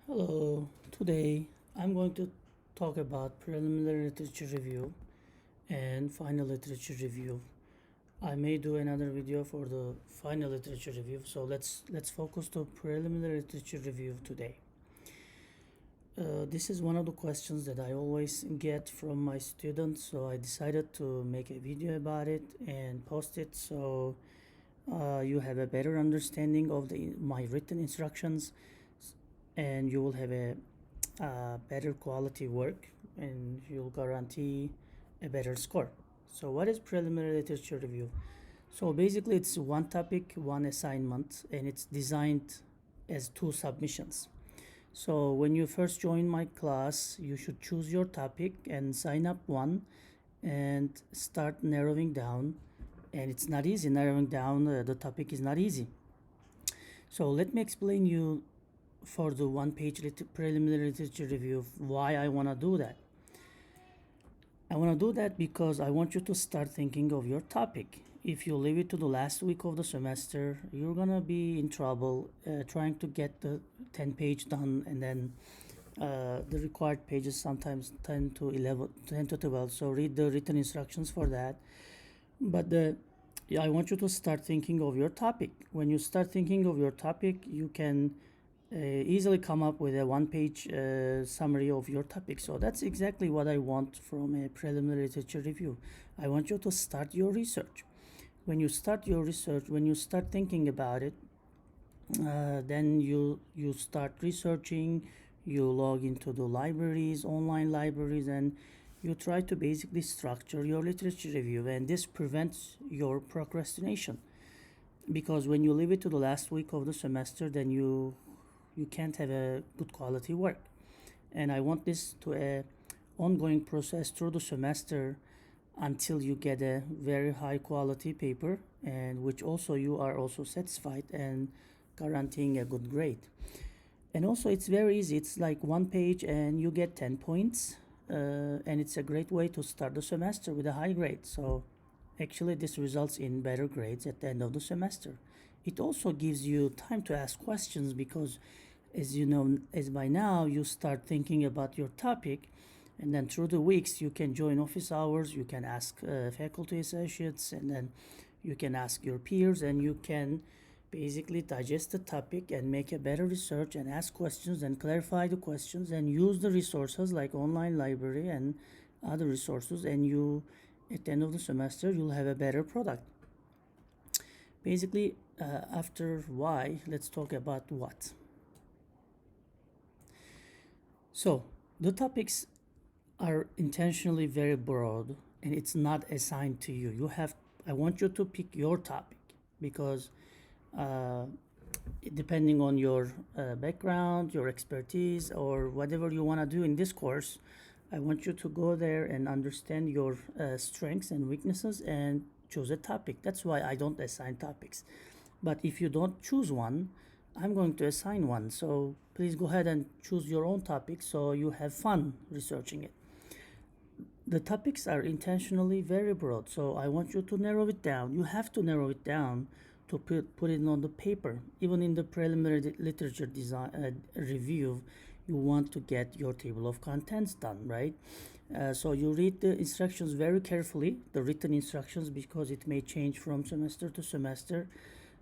Hello, today I'm going to talk about preliminary literature review and final literature review. I may do another video for the final literature review, so let's focus to preliminary literature review today. This is one of the questions that I always get from my students, so I decided to make a video about it and post it so you have a better understanding of my written instructions and you will have a better quality work and you'll guarantee a better score. So what is preliminary literature review? So basically it's one topic, one assignment, and it's designed as two submissions. So when you first join my class, you should choose your topic and sign up one and start narrowing down. And it's not easy narrowing down, the topic is not easy. So let me explain you for the one page preliminary literature review why I want to do that. I want to do that because I want you to start thinking of your topic. If you leave it to the last week of the semester, you're gonna be in trouble trying to get the 10 page done, and then the required pages sometimes 10 to 11, 10 to 12. So read the written instructions for that. But I want you to start thinking of your topic. When you start thinking of your topic, you can easily come up with a one-page summary of your topic. So that's exactly what I want from a preliminary literature review. I want you to start your research. When you start your research, when you start thinking about it, then you start researching, you log into the libraries, online libraries, and you try to basically structure your literature review, and this prevents your procrastination. Because when you leave it to the last week of the semester, then you can't have a good quality work. And I want this to a ongoing process through the semester until you get a very high quality paper, and which also you are also satisfied and guaranteeing a good grade. And also it's very easy, it's like one page and you get 10 points, and it's a great way to start the semester with a high grade. So actually this results in better grades at the end of the semester. It also gives you time to ask questions because, as you know, as by now you start thinking about your topic, and then through the weeks you can join office hours, you can ask faculty associates, and then you can ask your peers, and you can basically digest the topic and make a better research and ask questions and clarify the questions and use the resources like online library and other resources, and you at the end of the semester you'll have a better product. Basically, after why, let's talk about what. So the topics are intentionally very broad and it's not assigned to you. I want you to pick your topic because uh, depending on your background, your expertise, or whatever you want to do in this course, I want you to go there and understand your strengths and weaknesses and choose a topic. That's why I don't assign topics. But if you don't choose one, I'm going to assign one. So please go ahead and choose your own topic so you have fun researching it. The topics are intentionally very broad, so I want you to narrow it down. You have to narrow it down to put it on the paper. Even in the preliminary literature design review, you want to get your table of contents done, right? So you read the instructions very carefully, the written instructions, because it may change from semester to semester.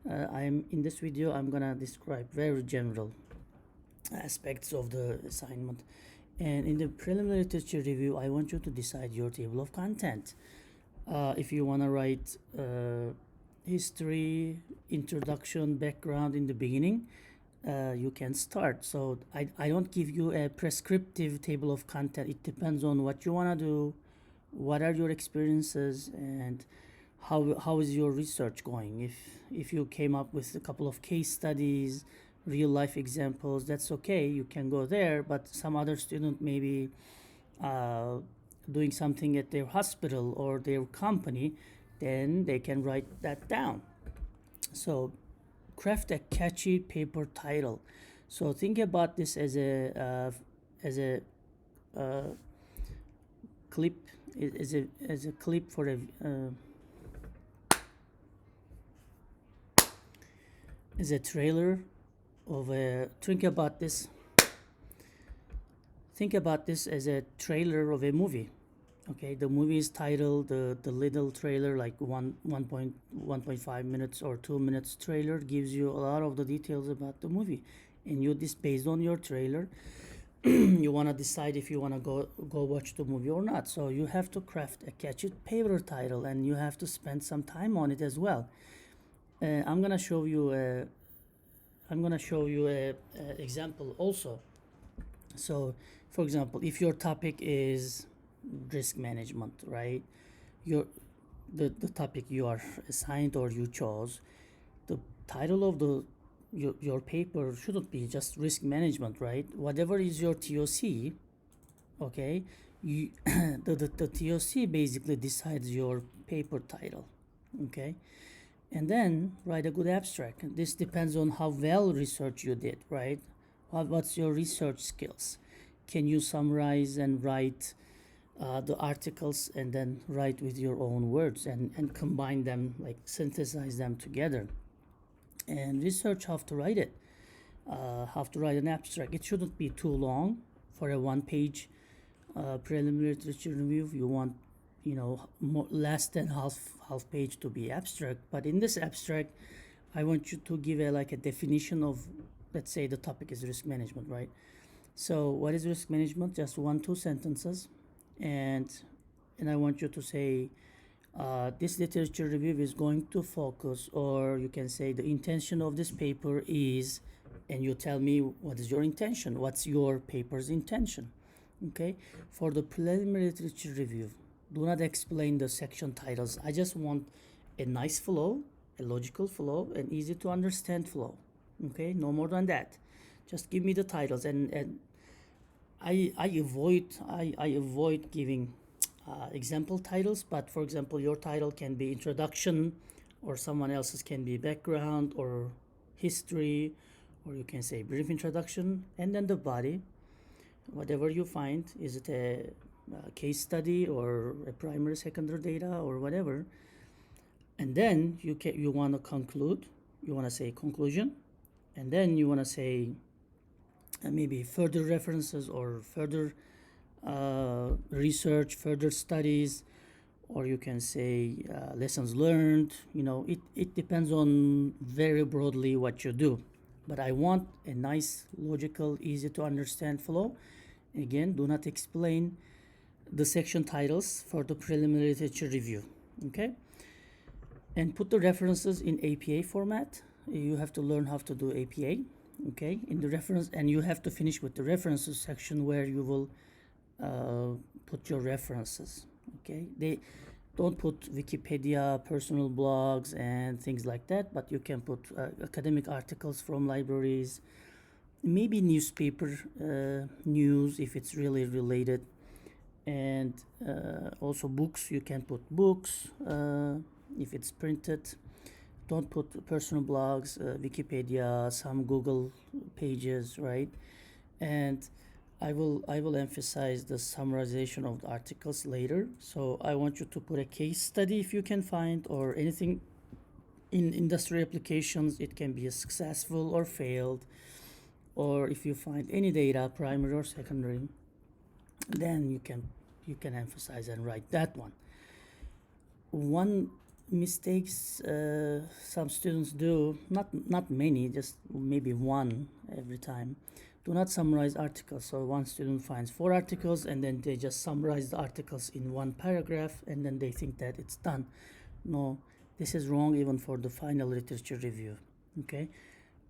In this video, I'm gonna describe very general aspects of the assignment. And in the preliminary literature review, I want you to decide your table of content. If you want to write history, introduction, background in the beginning, you can start. So I don't give you a prescriptive table of content. It depends on what you want to do, what are your experiences, and how is your research going. If you came up with a couple of case studies, real life examples, that's okay, you can go there. But some other student may be doing something at their hospital or their company, then they can write that down. So craft a catchy paper title. So think about this as a clip, as a clip for a as a trailer of a. Think about this think about this as a trailer of a movie. Okay, the movie is titled the little trailer, like 1.5 minutes or 2 minutes trailer gives you a lot of the details about the movie, and you this based on your trailer you want to decide if you want to go watch the movie or not. So you have to craft a catchy paper title, and you have to spend some time on it as well. I'm gonna show you a example also. So, for example, if your topic is risk management, right? Your the topic you are assigned or you chose, the title of your paper shouldn't be just risk management, right? Whatever is your TOC, okay, you the TOC basically decides your paper title, okay? And then write a good abstract. This depends on how well research you did, right? What's your research skills? Can you summarize and write the articles and then write with your own words and combine them, like synthesize them together? And research how to write it, how to write an abstract. It shouldn't be too long. For a one-page preliminary literature review, you want less than half page to be abstract. But in this abstract, I want you to give a definition of, let's say the topic is risk management, right? So what is risk management? Just 1-2 sentences, and I want you to say this literature review is going to focus, or you can say the intention of this paper is, and you tell me what is your intention, what's your paper's intention. Okay, for the preliminary literature review, do not explain the section titles. I just want a nice flow, a logical flow, an easy to understand flow. Okay, no more than that. Just give me the titles, and I avoid giving example titles. But for example, your title can be introduction, or someone else's can be background or history, or you can say brief introduction, and then the body, whatever you find. Is it a case study or a primary secondary data or whatever? And then you want to conclude, you want to say conclusion, and then you want to say maybe further references or further research, further studies, or you can say lessons learned. It depends on very broadly what you do. But I want a nice, logical, easy to understand flow. Again, do not explain the section titles for the preliminary literature review. Okay? And put the references in APA format. You have to learn how to do APA. Okay? In the reference, and you have to finish with the references section where you will put your references. Okay? They don't put Wikipedia, personal blogs, and things like that, but you can put academic articles from libraries, maybe newspaper news if it's really related, and also books. You can put books if it's printed. Don't put personal blogs, Wikipedia, some Google pages, right? And I will emphasize the summarization of the articles later. So I want you to put a case study if you can find, or anything in industry applications. It can be a successful or failed, or if you find any data, primary or secondary, then you can emphasize and write that one. One mistakes some students do, not many, just maybe one every time. Do not summarize articles. So one student finds 4 articles, and then they just summarize the articles in one paragraph, and then they think that it's done. No, this is wrong even for the final literature review. Okay,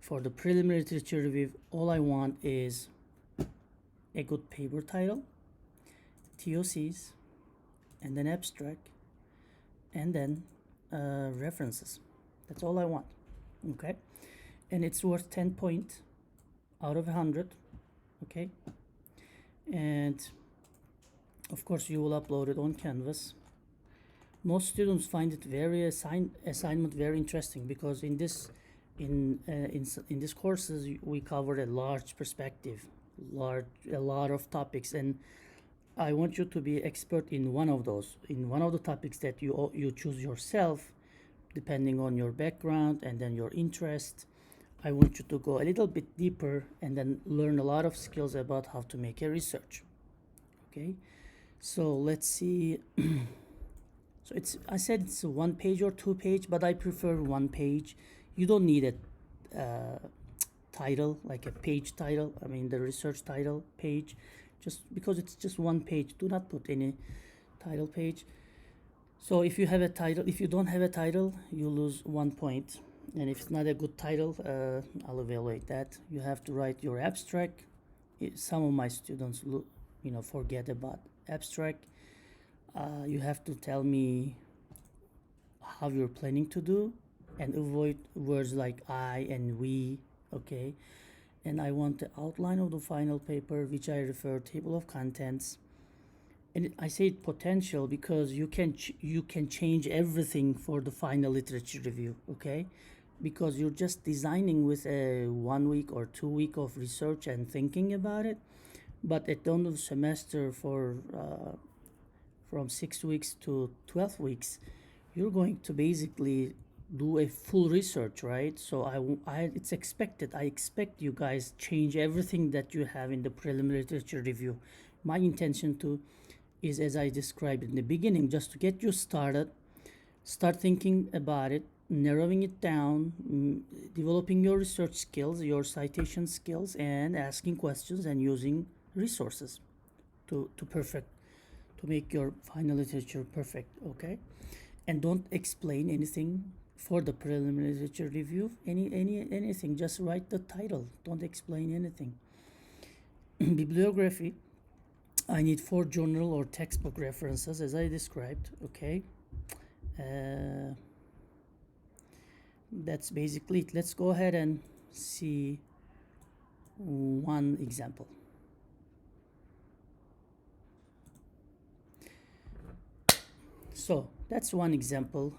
for the preliminary literature review, all I want is a good paper title, TOCs, and then abstract, and then references. That's all I want. Okay, and it's worth 10 points out of 100. Okay, and of course you will upload it on Canvas. Most students find it assignment very interesting, because in this courses we cover a large perspective, a lot of topics, and I want you to be expert in one of those, in one of the topics that you choose yourself, depending on your background and then your interest. I want you to go a little bit deeper and then learn a lot of skills about how to make a research. Okay, so let's see. So I said it's a 1 page or 2 page, but I prefer 1 page. You don't need a title, like a page title. I mean the research title page, just because it's just 1 page. Do not put any title page. So if you have a title, if you don't have a title, you lose 1 point. And if it's not a good title, I'll evaluate that. You have to write your abstract. Some of my students, forget about abstract. You have to tell me how you're planning to do, and avoid words like I and we. Okay, and I want the outline of the final paper, which I refer table of contents. And I say potential because you can change everything for the final literature review. Okay, because you're just designing with a 1 week or 2 week of research and thinking about it. But at the end of the semester, from 6 weeks to 12 weeks, you're going to basically do a full research, right? So it's expected. I expect you guys change everything that you have in the preliminary literature review. My intention is, as I described in the beginning, just to get you started, start thinking about it, narrowing it down, developing your research skills, your citation skills, and asking questions and using resources to make your final literature perfect. Okay, and don't explain anything for the preliminary literature review. Anything, just write the title. Don't explain anything. Bibliography, I need 4 journal or textbook references as I described. Okay, that's basically it. Let's go ahead and see one example. So that's one example.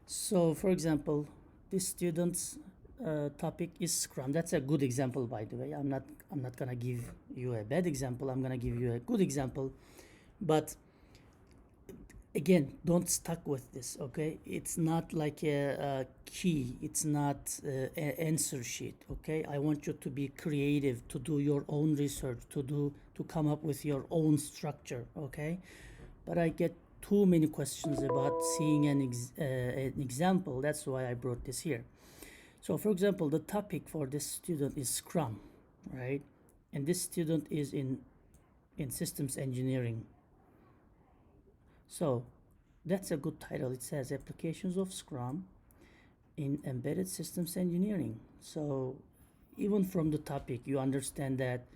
So for example, this student's topic is Scrum. That's a good example, by the way. I'm not gonna give you a bad example. I'm gonna give you a good example. But again, don't stuck with this. Okay, it's not like a key. It's not an answer sheet. Okay, I want you to be creative, to do your own research, to come up with your own structure. Okay, but I get too many questions about seeing an example. That's why I brought this here. So for example, the topic for this student is Scrum, right? And this student is in systems engineering. So that's a good title. It says applications of Scrum in embedded systems engineering. So even from the topic, you understand that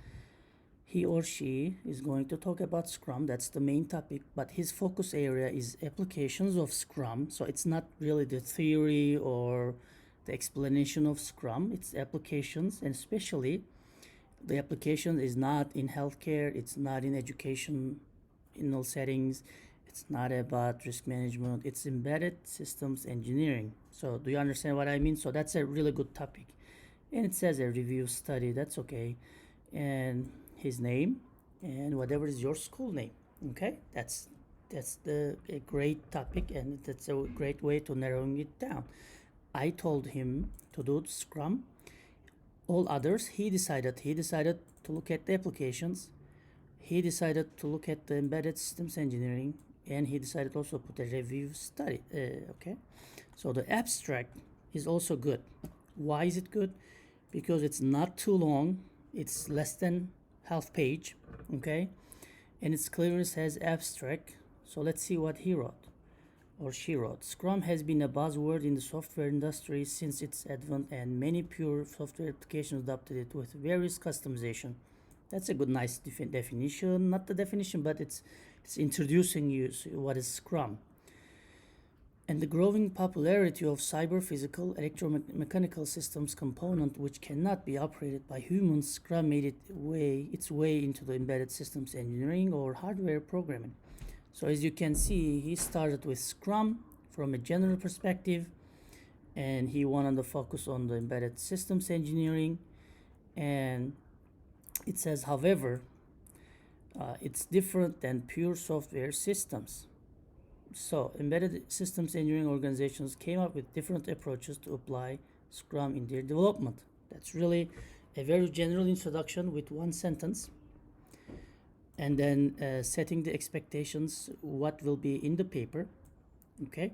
he or she is going to talk about Scrum. That's the main topic, but his focus area is applications of Scrum. So it's not really the theory or the explanation of Scrum. It's applications, and especially the application is not in healthcare. It's not in educational settings. It's not about risk management. It's embedded systems engineering. So do you understand what I mean? So that's a really good topic. And it says a review study. That's okay. And his name and whatever is your school name. Okay, that's a great topic, and that's a great way to narrowing it down. I told him to do Scrum. All others, he decided to look at the applications. He decided to look at the embedded systems engineering, and he decided also to put a review study. Okay, so the abstract is also good. Why is it good? Because it's not too long. It's less than half page. Okay, and it's clearly says abstract. So let's see what he wrote or she wrote. Scrum has been a buzzword in the software industry since its advent, and many pure software applications adopted it with various customization. That's a good, nice definition. Not the definition, but it's introducing you what is Scrum. And the growing popularity of cyber-physical electromechanical systems component which cannot be operated by humans, Scrum made its way into the embedded systems engineering or hardware programming. So as you can see, he started with Scrum from a general perspective, and he wanted to focus on the embedded systems engineering. And it says, however, it's different than pure software systems. So embedded systems engineering organizations came up with different approaches to apply Scrum in their development. That's really a very general introduction with one sentence, and then setting the expectations, what will be in the paper, okay,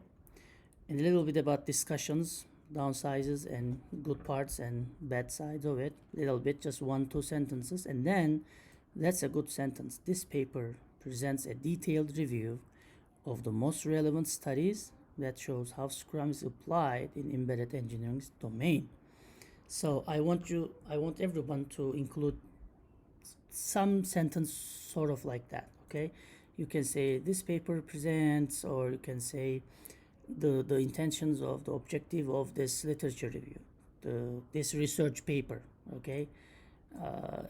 and a little bit about discussions, downsizes and good parts and bad sides of it, little bit, just 1-2 sentences, and then that's a good sentence. This paper presents a detailed review of the most relevant studies that shows how Scrum is applied in embedded engineering domain. So I want everyone to include some sentence sort of like that, okay? You can say this paper presents, or you can say the intentions of the objective of this literature review, this research paper, okay?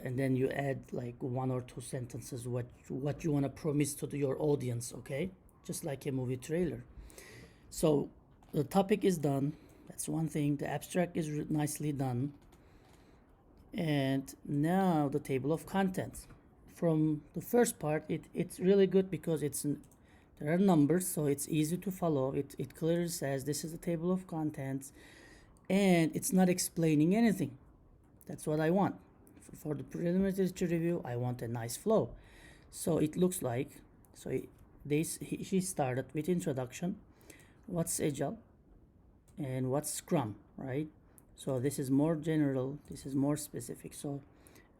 And then you add like 1 or 2 sentences what you want to promise to your audience, okay? Just like a movie trailer. So the topic is done. That's one thing. The abstract is nicely done. And now the table of contents. From the first part, it's really good because there are numbers, so it's easy to follow. It clearly says this is the table of contents, and it's not explaining anything. That's what I want. For the preliminary literature review, I want a nice flow. So it looks like, she started with introduction, what's Agile, and what's Scrum, right? So this is more general, this is more specific. So,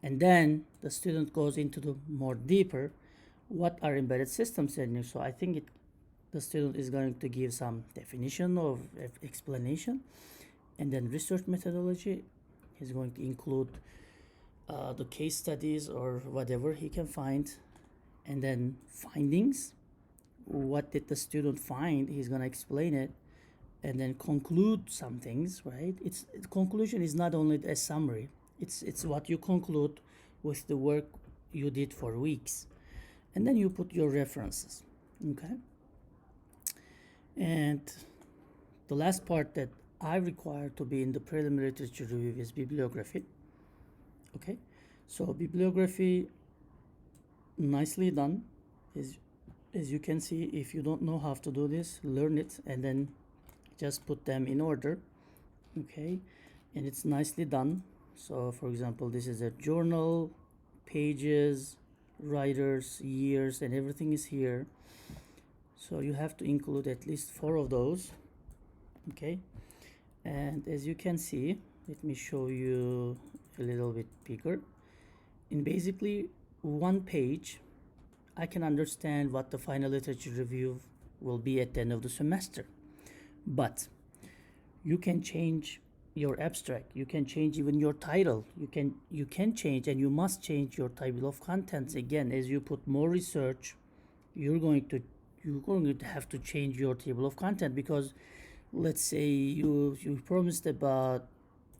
and then the student goes into the more deeper, what are embedded systems engineering. So I think the student is going to give some definition of explanation, and then research methodology. He's going to include the case studies or whatever he can find, and then findings. What did the student find? He's going to explain it, and then conclude some things, right? Conclusion is not only a summary. It's what you conclude with the work you did for weeks, and then you put your references, okay? And the last part that I require to be in the preliminary literature review is bibliography. Okay, so bibliography, nicely done. As you can see, if you don't know how to do this, learn it and then just put them in order. Okay, and it's nicely done. So for example, this is a journal, pages, writers, years, and everything is here. So you have to include at least 4 of those. Okay, and as you can see, let me show you a little bit bigger. In basically 1 page, I can understand what the final literature review will be at the end of the semester. But you can change your abstract, you can change even your title, you can change, and you must change your table of contents. Again, as you put more research, you're going to have to change your table of content, because let's say you promised about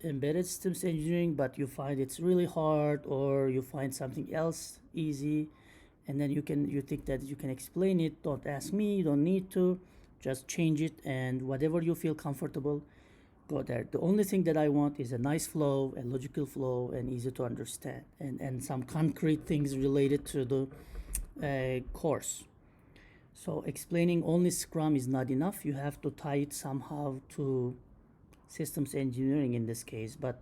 embedded systems engineering, but you find it's really hard, or you find something else easy, and then you think that you can explain it. Don't ask me, you don't need to, just change it, and whatever you feel comfortable, go there. The only thing that I want is a nice flow, a logical flow, and easy to understand, and some concrete things related to the course. So explaining only Scrum is not enough. You have to tie it somehow to systems engineering in this case, but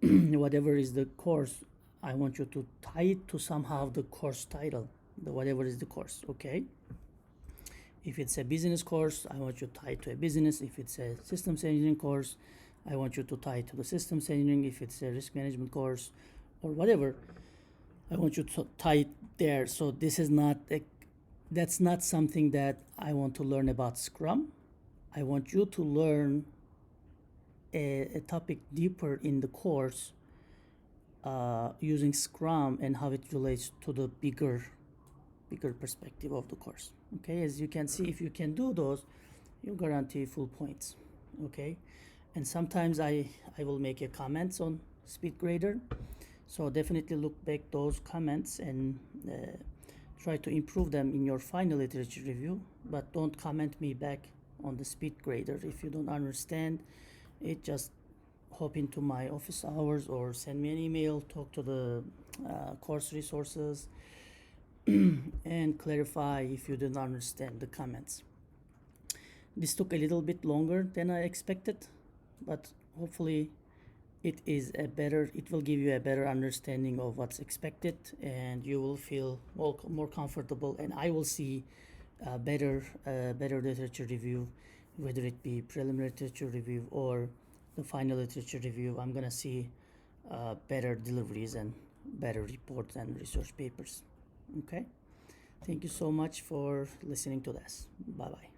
whatever is the course, I want you to tie it to somehow the course title, whatever is the course, okay? If it's a business course, I want you to tie it to a business. If it's a systems engineering course, I want you to tie it to the systems engineering. If it's a risk management course or whatever, I want you to tie it there. So this is that's not something that I want to learn about Scrum. I want you to learn a topic deeper in the course using Scrum and how it relates to the bigger perspective of the course. Okay, as you can see, if you can do those, you guarantee full points. Okay, and sometimes I will make a comments on SpeedGrader, so definitely look back those comments and try to improve them in your final literature review, but don't comment me back on the SpeedGrader if you don't understand it. Just hop into my office hours or send me an email, talk to the course resources, and clarify if you didn't understand the comments. This took a little bit longer than I expected, but hopefully it will give you a better understanding of what's expected, and you will feel more comfortable, and I will see better literature review, whether it be preliminary literature review or the final literature review. I'm gonna see better deliveries and better reports and research papers. Okay, thank you so much for listening to this. Bye bye.